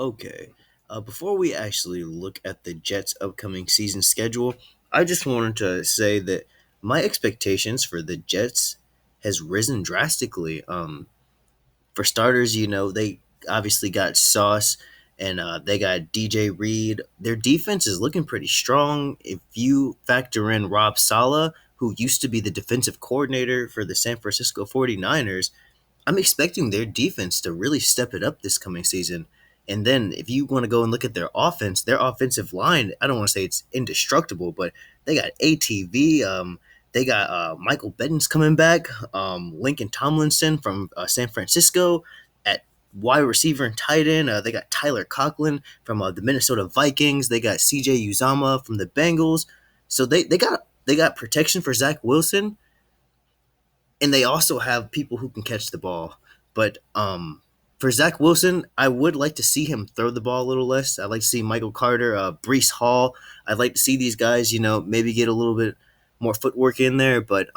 Okay. Before we actually look at the Jets' upcoming season schedule, I just wanted to say that my expectations for the Jets has risen drastically. For starters, they obviously got Sauce and they got DJ Reed. Their defense is looking pretty strong. If you factor in Rob Sala, who used to be the defensive coordinator for the San Francisco 49ers, I'm expecting their defense to really step it up this coming season. And then if you want to go and look at their offense, their offensive line, I don't want to say it's indestructible, but they got ATV. They got Michael Benton's coming back. Lincoln Tomlinson from San Francisco at wide receiver and tight end. They got Tyler Conklin from the Minnesota Vikings. They got CJ Uzama from the Bengals. So they got protection for Zach Wilson, and they also have people who can catch the ball. But for Zach Wilson, I would like to see him throw the ball a little less. I'd like to see Michael Carter, Brees Hall. I'd like to see these guys, maybe get a little bit more footwork in there. But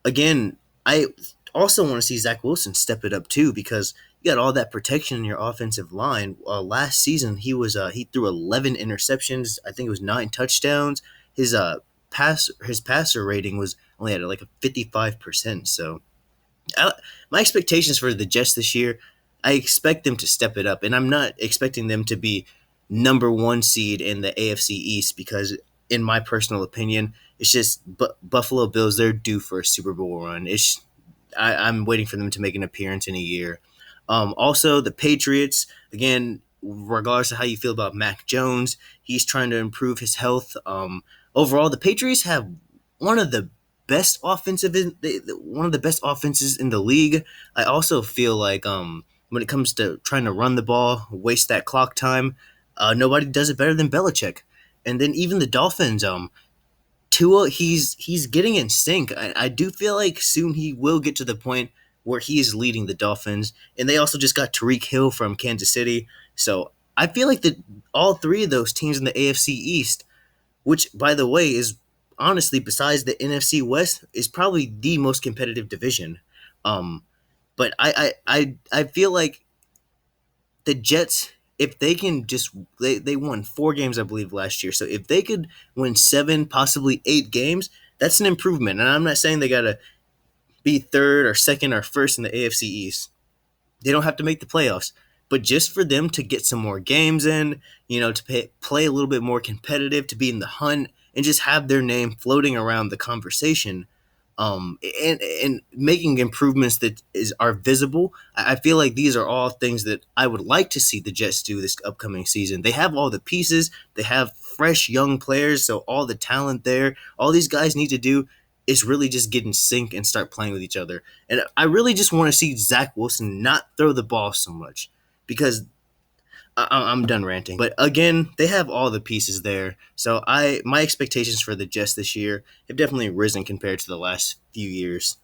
again, I also want to see Zach Wilson step it up too, because you got all that protection in your offensive line. Last season, he threw 11 interceptions. I think it was 9 touchdowns. His passer rating was only at like a 55%. So I, my expectations for the Jets this year, I expect them to step it up, and I'm not expecting them to be number one seed in the AFC East because, in my personal opinion, it's just Buffalo Bills. They're due for a Super Bowl run. I'm waiting for them to make an appearance in a year. Also, the Patriots, again, regardless of how you feel about Mac Jones, he's trying to improve his health. Overall, the Patriots have one of the one of the best offenses in the league. I also feel like when it comes to trying to run the ball, waste that clock time, nobody does it better than Belichick. And then even the Dolphins, Tua, he's getting in sync. I do feel like soon he will get to the point where he is leading the Dolphins, and they also just got Tariq Hill from Kansas City. So I feel like that all three of those teams in the AFC East, which by the way is honestly besides the NFC West, is probably the most competitive division. Um, but I feel like the Jets, if they can just they won 4 games I believe last year. So if they could win 7, possibly 8 games, that's an improvement. And I'm not saying they gotta be third or second or first in the AFC East. They don't have to make the playoffs, but just for them to get some more games in, to play a little bit more competitive, to be in the hunt, and just have their name floating around the conversation, and making improvements that are visible. I feel like these are all things that I would like to see the Jets do this upcoming season. They have all the pieces, they have fresh young players, so all the talent there. All these guys need to do is really just get in sync and start playing with each other. And I really just want to see Zach Wilson not throw the ball so much, because I'm done ranting. But again, they have all the pieces there. So my expectations for the Jets this year have definitely risen compared to the last few years.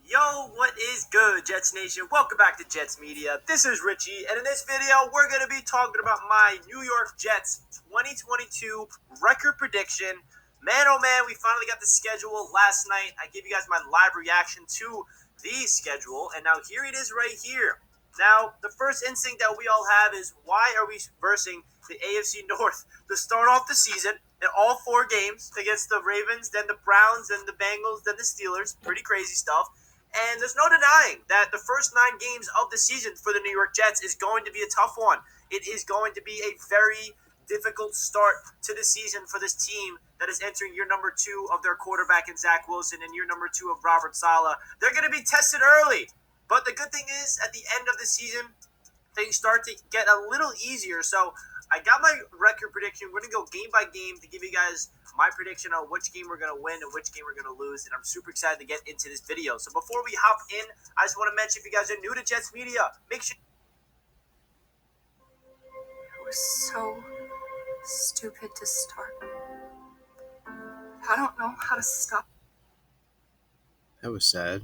Yo, what is good, Jets Nation? Welcome back to Jets Media. This is Richie, and in this video, we're going to be talking about my New York Jets 2022 record prediction. Man, oh man, we finally got the schedule last night. I gave you guys my live reaction to the schedule, and now here it is right here. Now, the first instinct that we all have is, why are we versing the AFC North to start off the season in all 4 games against the Ravens, then the Browns, then the Bengals, then the Steelers? Pretty crazy stuff. And there's no denying that the first 9 games of the season for the New York Jets is going to be a tough one. It is going to be a very difficult start to the season for this team that is entering year number 2 of their quarterback in Zach Wilson and year number 2 of Robert Saleh. They're going to be tested early. But the good thing is, at the end of the season, things start to get a little easier. So I got my record prediction. We're going to go game by game to give you guys my prediction on which game we're going to win and which game we're going to lose. And I'm super excited to get into this video. So before we hop in, I just want to mention, if you guys are new to Jets Media, make sure... It was so stupid to start. I don't know how to stop. That was sad.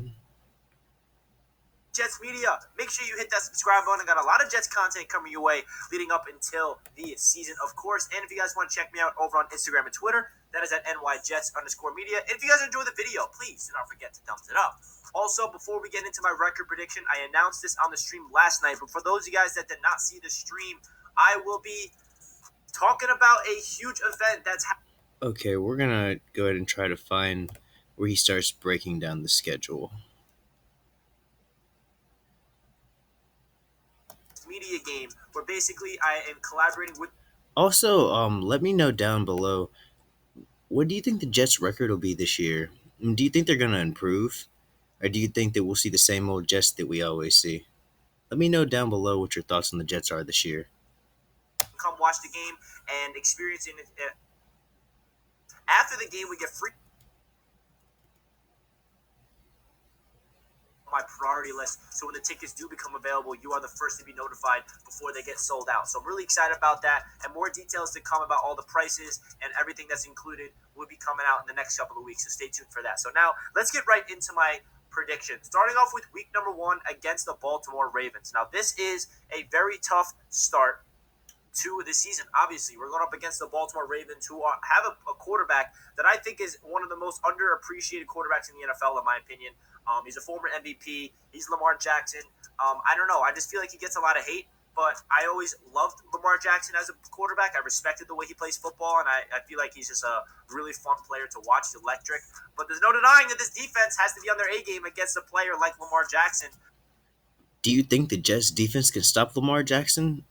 Jets Media. Make sure you hit that subscribe button. I got a lot of Jets content coming your way leading up until the season, of course. And if you guys want to check me out over on Instagram and Twitter, that is at nyjets_media. And if you guys enjoy the video, please do not forget to thumbs it up. Also, before we get into my record prediction, I announced this on the stream last night, but for those of you guys that did not see the stream, I will be talking about a huge event that's happening. Okay, we're gonna go ahead and try to find where he starts breaking down the schedule. Media game where basically I am collaborating with. Also, let me know down below, what do you think the Jets' record will be this year? Do you think they're gonna improve, or do you think that we'll see the same old Jets that we always see? Let me know down below what your thoughts on the Jets are this year. Come watch the game and experiencing it. After the game, we get free. My priority list, so when the tickets do become available, you are the first to be notified before they get sold out. So I'm really excited about that, and more details to come about all the prices and everything that's included will be coming out in the next couple of weeks, so stay tuned for that. So now let's get right into my prediction, starting off with week number 1 against the Baltimore Ravens. Now this is a very tough start to the season. Obviously, we're going up against the Baltimore Ravens, who have a quarterback that I think is one of the most underappreciated quarterbacks in the NFL, in my opinion. He's a former MVP. He's Lamar Jackson. I don't know. I just feel like he gets a lot of hate, but I always loved Lamar Jackson as a quarterback. I respected the way he plays football, and I feel like he's just a really fun player to watch. He's electric. But there's no denying that this defense has to be on their A game against a player like Lamar Jackson. Do you think the Jets' defense can stop Lamar Jackson?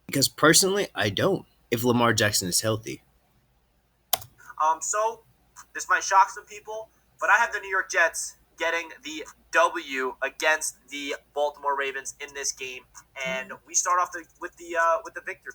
Because personally, I don't. If Lamar Jackson is healthy. So this might shock some people, but I have the New York Jets getting the W against the Baltimore Ravens in this game, and we start off with the victory.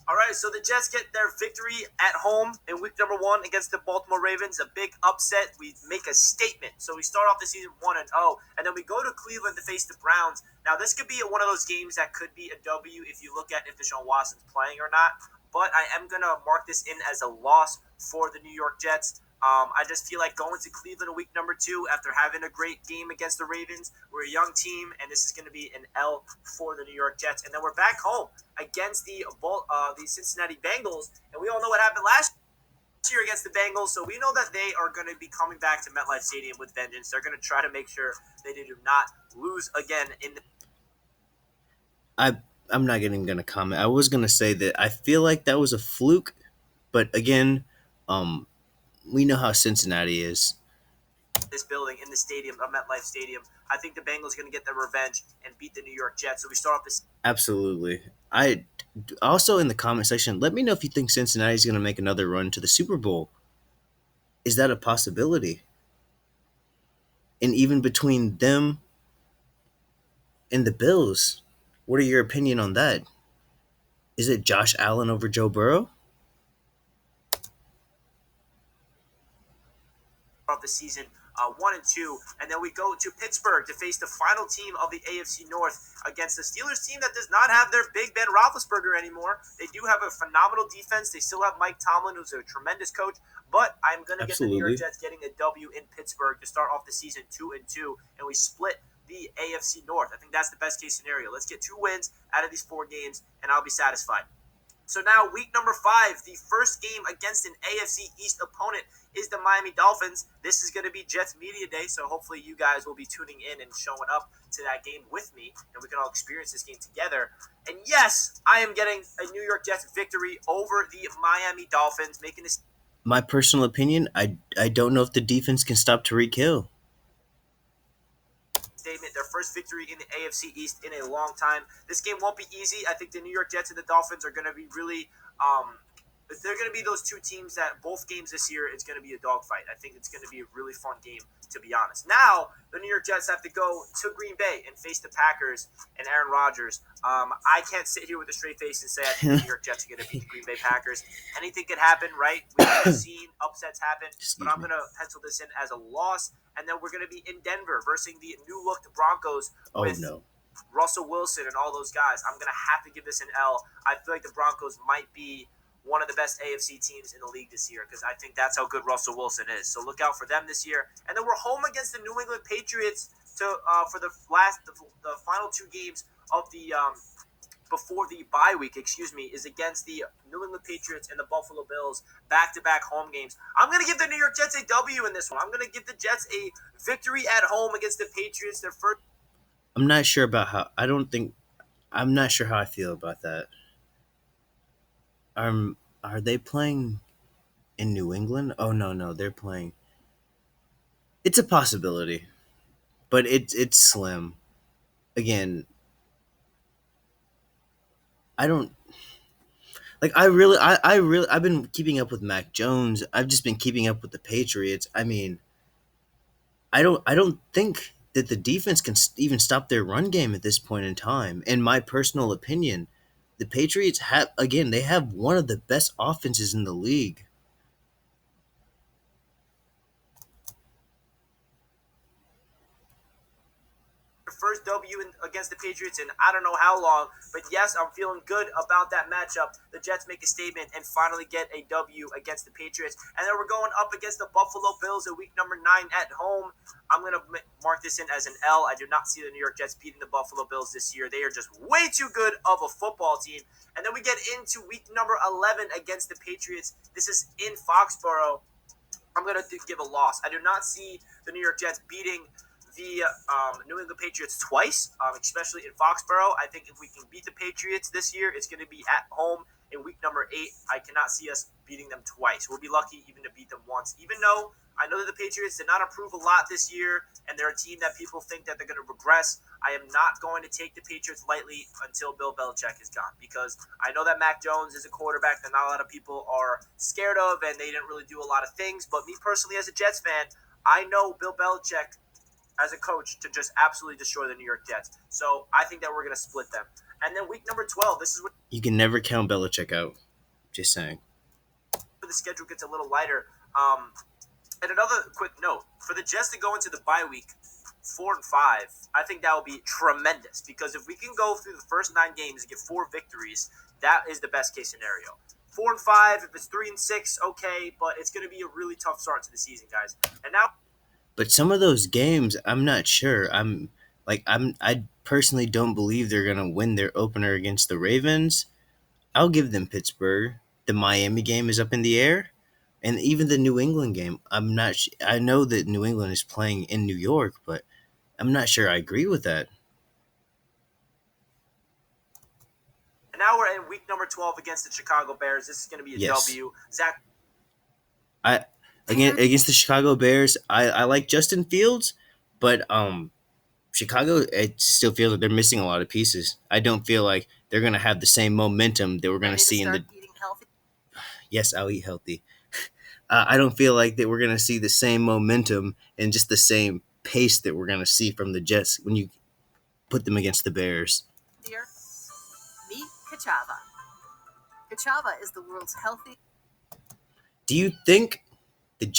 All right, so the Jets get their victory at home in week number 1 against the Baltimore Ravens. A big upset. We make a statement. So we start off the season 1-0, and then we go to Cleveland to face the Browns. Now, this could be one of those games that could be a W if you look at if Deshaun Watson's playing or not. But I am going to mark this in as a loss for the New York Jets. I just feel like going to Cleveland in week number 2 after having a great game against the Ravens. We're a young team, and this is going to be an L for the New York Jets. And then we're back home against the Cincinnati Bengals, and we all know what happened last year against the Bengals, so we know that they are going to be coming back to MetLife Stadium with vengeance. They're going to try to make sure they do not lose again in the. I'm not even gonna comment. I was gonna say that I feel like that was a fluke, but again, we know how Cincinnati is. This building in the stadium, MetLife Stadium. I think the Bengals are going to get their revenge and beat the New York Jets. So we start off this. Absolutely. I also in the comment section, let me know if you think Cincinnati is gonna make another run to the Super Bowl. Is that a possibility? And even between them and the Bills, what are your opinion on that? Is it Josh Allen over Joe Burrow? Of the season 1 and 2, and then we go to Pittsburgh to face the final team of the AFC North against the Steelers team that does not have their Big Ben Roethlisberger anymore. They do have a phenomenal defense. They still have Mike Tomlin, who's a tremendous coach, but I'm going to get the New York Jets getting a W in Pittsburgh to start off the season 2 and 2, and we split the AFC North. I think that's the best case scenario. Let's get 2 wins out of these 4 games, and I'll be satisfied. So now week number 5, the first game against an AFC East opponent is the Miami Dolphins. This is going to be Jets Media Day, so hopefully you guys will be tuning in and showing up to that game with me, and we can all experience this game together. And yes, I am getting a New York Jets victory over the Miami Dolphins, making this. My personal opinion, I don't know if the defense can stop Tyreek Hill. Statement, their first victory in the AFC East in a long time. This game won't be easy. I think the New York Jets and the Dolphins are going to be really they're going to be those 2 teams that both games this year it's going to be a dogfight. I think it's going to be a really fun game, to be honest. Now, the New York Jets have to go to Green Bay and face the Packers and Aaron Rodgers. I can't sit here with a straight face and say I think the New York Jets are going to beat the Green Bay Packers. Anything could happen, right? We've seen upsets happen, but I'm going to pencil this in as a loss. And then we're going to be in Denver versus the new-looked Broncos with Russell Wilson and all those guys. I'm going to have to give this an L. I feel like the Broncos might be one of the best AFC teams in the league this year because I think that's how good Russell Wilson is. So look out for them this year. And then we're home against the New England Patriots to for the final two games of the before the bye week, excuse me, is against the New England Patriots and the Buffalo Bills, back-to-back home games. I'm going to give the New York Jets a W in this one. I'm going to give the Jets a victory at home against the Patriots. Their first. I'm not sure about how. I don't think. I'm not sure how I feel about that. Are they playing in New England? Oh no, no, they're playing. It's a possibility, but it's slim. Again, I don't like. I've been keeping up with Mac Jones. I've just been keeping up with the Patriots. I mean, I don't think that the defense can even stop their run game at this point in time. In my personal opinion, the Patriots they have one of the best offenses in the league. First W against the Patriots in I don't know how long, but yes, I'm feeling good about that matchup. The Jets make a statement and finally get a W against the Patriots, and then we're going up against the Buffalo Bills in week number 9 at home. I'm gonna mark this in as an L. I do not see the New York Jets beating the Buffalo Bills this year. They are just way too good of a football team. And then we get into week number 11 against the Patriots. This is in Foxborough. I'm going to give a loss. I do not see the New York Jets beating the New England Patriots twice, especially in Foxborough. I think if we can beat the Patriots this year, it's going to be at home in week number 8. I cannot see us beating them twice. We'll be lucky even to beat them once, even though I know that the Patriots did not improve a lot this year, and they're a team that people think that they're going to regress. I am not going to take the Patriots lightly until Bill Belichick is gone, because I know that Mac Jones is a quarterback that not a lot of people are scared of, and they didn't really do a lot of things. But me personally, as a Jets fan, I know Bill Belichick as a coach to just absolutely destroy the New York Jets. So I think that we're going to split them. And then week number 12, this is where You can never count Belichick out. Just saying. the schedule gets a little lighter. And another quick note, for the Jets to go into the bye week 4-5, I think that will be tremendous, because if we can go through the first 9 games and get 4 victories, that is the best case scenario. 4-5, if it's 3-6, okay, but it's going to be a really tough start to the season, guys. And now But some of those games, I'm not sure. I personally don't believe they're gonna win their opener against the Ravens. I'll give them Pittsburgh. The Miami game is up in the air, and even the New England game. I'm not. I know that New England is playing in New York, but I'm not sure I agree with that. we're in week number 12 against the Chicago Bears. This is going to be a Yes, W. Zach I again against the Chicago Bears. I like Justin Fields, but Chicago, it still feels like they're missing a lot of pieces. I don't feel like they're gonna have the same momentum that we're gonna see in the. Yes, I'll eat healthy. I don't feel like that we're gonna see the same momentum and just the same pace that we're gonna see from the Jets when you put them against the Bears. Dear, meet Kachava. Kachava is the world's healthy. Do you think that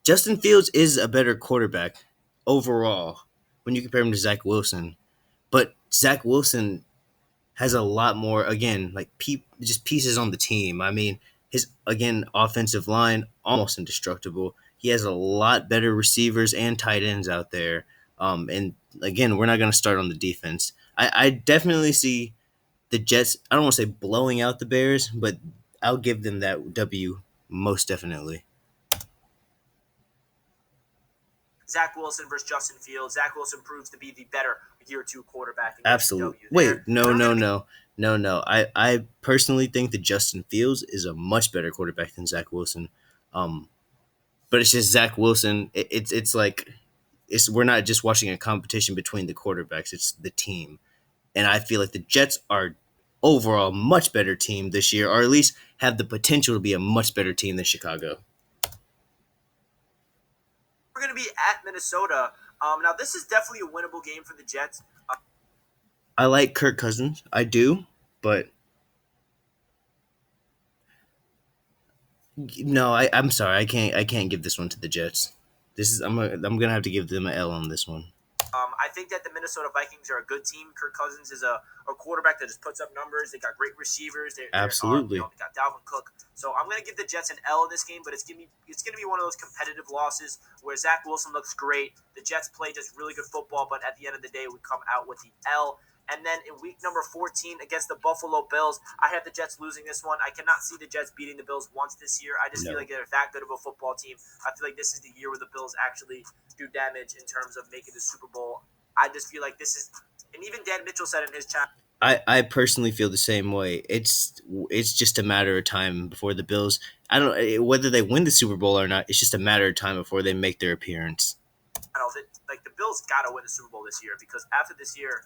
Justin Fields is a better quarterback overall when you compare him to Zach Wilson? But Zach Wilson has a lot more, again, like just pieces on the team. I mean, his again offensive line almost indestructible. He has a lot better receivers and tight ends out there. And again, we're not going to start on the defense. I definitely see the Jets. I don't want to say blowing out the Bears, but I'll give them that W most definitely. Zach Wilson versus Justin Fields. Zach Wilson proves to be the better year 2 quarterback and gets a Absolutely. W Wait, there. no, no, no, no, no. I personally think that Justin Fields is a much better quarterback than Zach Wilson. Um, but it's just Zach Wilson. It's like we're not just watching a competition between the quarterbacks. It's the team, and I feel like the Jets are overall much better team this year, or at least have the potential to be a much better team than Chicago. We're going to be at Minnesota. Now, this is definitely a winnable game for the Jets. I like Kirk Cousins, I do, but no, I'm sorry, I can't give this one to the Jets. I'm gonna have to give them an L on this one. I think that the Minnesota Vikings are a good team. Kirk Cousins is a quarterback that just puts up numbers. They got great receivers. Absolutely. They got Dalvin Cook. So I'm gonna give the Jets an L in this game, but it's gonna be one of those competitive losses where Zach Wilson looks great. The Jets play just really good football, but at the end of the day, we come out with the L. And then in week number 14 against the Buffalo Bills, I have the Jets losing this one. I cannot see the Jets beating the Bills once this year. I just feel like they're that good of a football team. I feel like this is the year where the Bills actually do damage in terms of making the Super Bowl. I just feel like this is, and even Dan Mitchell said in his chat. I personally feel the same way. It's just a matter of time before the Bills. I don't whether they win the Super Bowl or not. It's just a matter of time before they make their appearance. Like the Bills got to win the Super Bowl this year because after this year,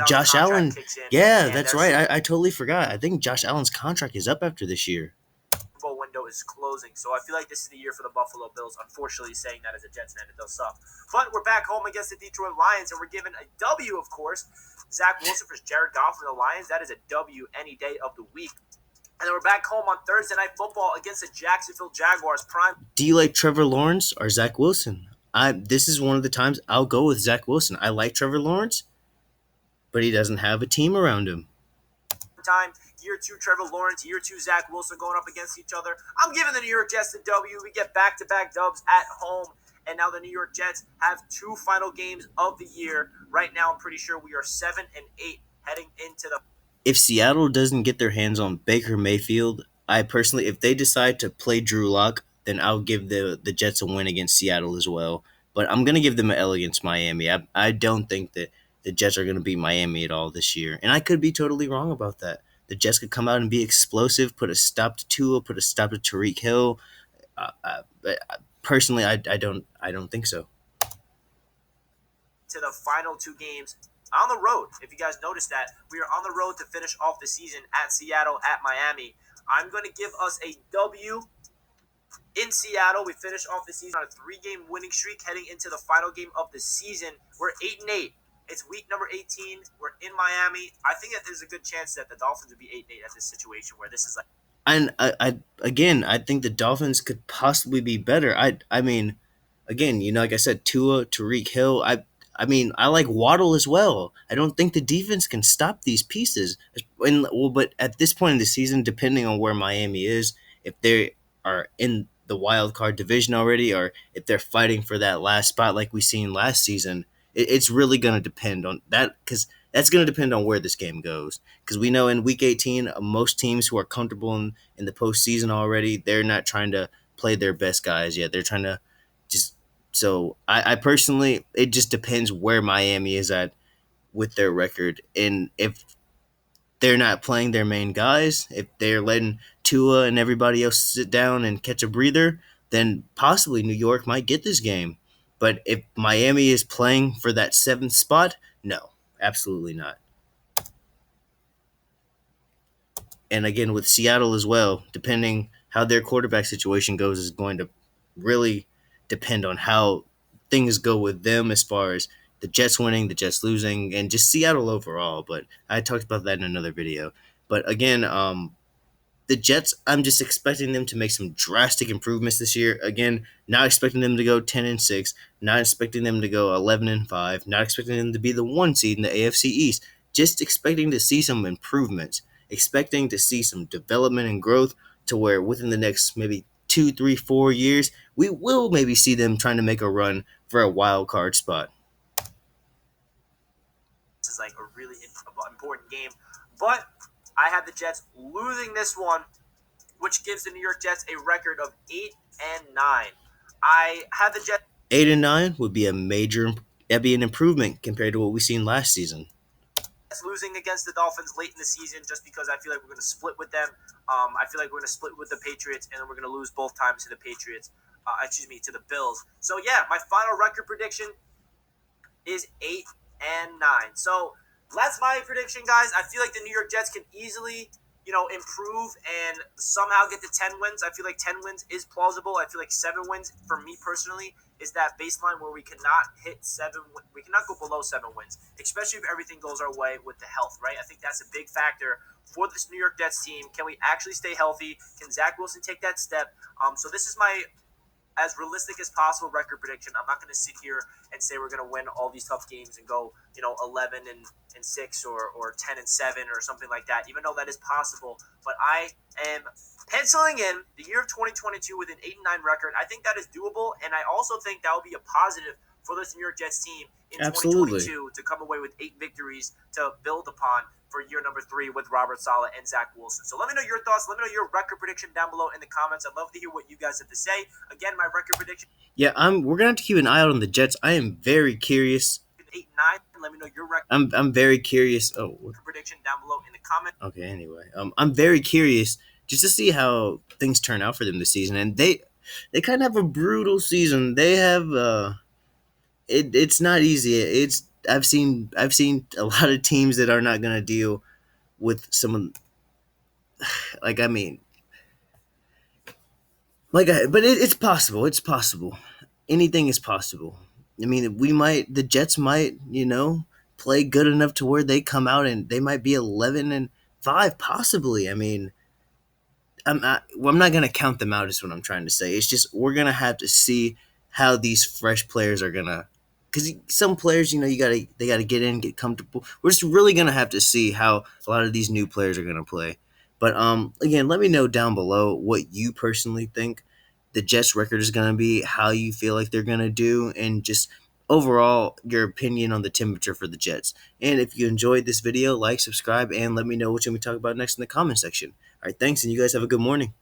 Josh Allen. kicks in. Yeah, that's right. I totally forgot. I think Josh Allen's contract is up after this year. Super Bowl window is closing, so I feel like this is the year for the Buffalo Bills. Unfortunately, saying that as a Jets fan, it does suck. But we're back home against the Detroit Lions, and we're given a W, of course. Zach Wilson versus Jared Goff for the Lions. That is a W any day of the week. And then we're back home on Thursday Night Football against the Jacksonville Jaguars. Do you like Trevor Lawrence or Zach Wilson? This is one of the times I'll go with Zach Wilson. I like Trevor Lawrence, but he doesn't have a team around him. Time, year 2 Trevor Lawrence, year 2 Zach Wilson going up against each other. I'm giving the New York Jets the W. We get back-to-back dubs at home. And now the New York Jets have 2 final games of the year. Right now, I'm pretty sure we are 7-8 heading into the. If Seattle doesn't get their hands on Baker Mayfield, I personally, if they decide to play Drew Lock, then I'll give the Jets a win against Seattle as well. But I'm going to give them an L against Miami. I don't think that the Jets are going to beat Miami at all this year. And I could be totally wrong about that. The Jets could come out and be explosive, put a stop to Tua, put a stop to Tariq Hill. Personally, I don't think so. To the final 2 games on the road. If you guys noticed that, we are on the road to finish off the season at Seattle, at Miami. I'm going to give us a W in Seattle. We finish off the season on a 3-game winning streak heading into the final game of the season. We're 8-8. It's week number 18. We're in Miami. I think that there's a good chance that the Dolphins would be 8-8 at this situation where this is like. And I think the Dolphins could possibly be better. I mean, again, like I said, Tua, Tariq Hill. I mean, I like Waddle as well. I don't think the defense can stop these pieces. But at this point in the season, depending on where Miami is, if they are in the wild card division already, or if they're fighting for that last spot like we seen last season, it's really going to depend on that, because that's going to depend on where this game goes. Because we know in Week 18, most teams who are comfortable in the postseason already, they're not trying to play their best guys yet. They're trying to just. So I personally, it just depends where Miami is at with their record. And if they're not playing their main guys, if they're letting Tua and everybody else sit down and catch a breather, then possibly New York might get this game. But if Miami is playing for that 7th spot, no, absolutely not. And again, with Seattle as well, depending how their quarterback situation goes is going to really depend on how things go with them as far as the Jets winning, the Jets losing, and just Seattle overall. But I talked about that in another video. But again, the Jets, I'm just expecting them to make some drastic improvements this year. Again, not expecting them to go 10-6, not expecting them to go 11-5, not expecting them to be the 1 seed in the AFC East. Just expecting to see some improvements, expecting to see some development and growth to where within the next maybe 2, 3, 4 years, we will maybe see them trying to make a run for a wild card spot. This is like a really important game, but I have the Jets losing this one, which gives the New York Jets a record of 8-9. I have the Jets 8-9 would be that'd be an improvement compared to what we seen last season. Losing against the Dolphins late in the season just because I feel like we're going to split with them. I feel like we're going to split with the Patriots, and then we're going to lose both times to the Patriots. To the Bills. So yeah, my final record prediction is 8-9. So that's my prediction, guys. I feel like the New York Jets can easily, improve and somehow get to 10 wins. I feel like 10 wins is plausible. I feel like 7 wins for me personally is that baseline where we cannot hit 7. We cannot go below 7 wins, especially if everything goes our way with the health, right? I think that's a big factor for this New York Jets team. Can we actually stay healthy? Can Zach Wilson take that step? So this is my as realistic as possible record prediction. I'm not going to sit here and say we're going to win all these tough games and go, 11-6 or 10-7 or something like that. Even though that is possible, but I am penciling in the year of 2022 with an 8-9 record. I think that is doable, and I also think that will be a positive for this New York Jets team in Absolutely. 2022 to come away with 8 victories to build upon for year number 3 with Robert Saleh and Zach Wilson. So let me know your thoughts. Let me know your record prediction down below in the comments. I'd love to hear what you guys have to say. Again, my record prediction Yeah, we're gonna have to keep an eye out on the Jets. I am very curious. 8-9. Let me know your record I'm very curious. Oh, prediction down below in the comments. okay. Anyway, I'm very curious just to see how things turn out for them this season, and they kind of have a brutal season. They have it's not easy. It's I've seen a lot of teams that are not gonna deal with some like I mean but it's possible. It's possible. Anything is possible. I mean, the Jets might, play good enough to where they come out and they might be 11-5, possibly. I mean, I'm not gonna count them out. Is what I'm trying to say. It's just we're gonna have to see how these fresh players are gonna. Because some players, they gotta get in, get comfortable. We're just really gonna have to see how a lot of these new players are gonna play. But again, let me know down below what you personally think the Jets record is gonna be, how you feel like they're gonna do, and just overall your opinion on the temperature for the Jets. And if you enjoyed this video, like, subscribe, and let me know what you're gonna be talking about next in the comment section. All right, thanks, and you guys have a good morning.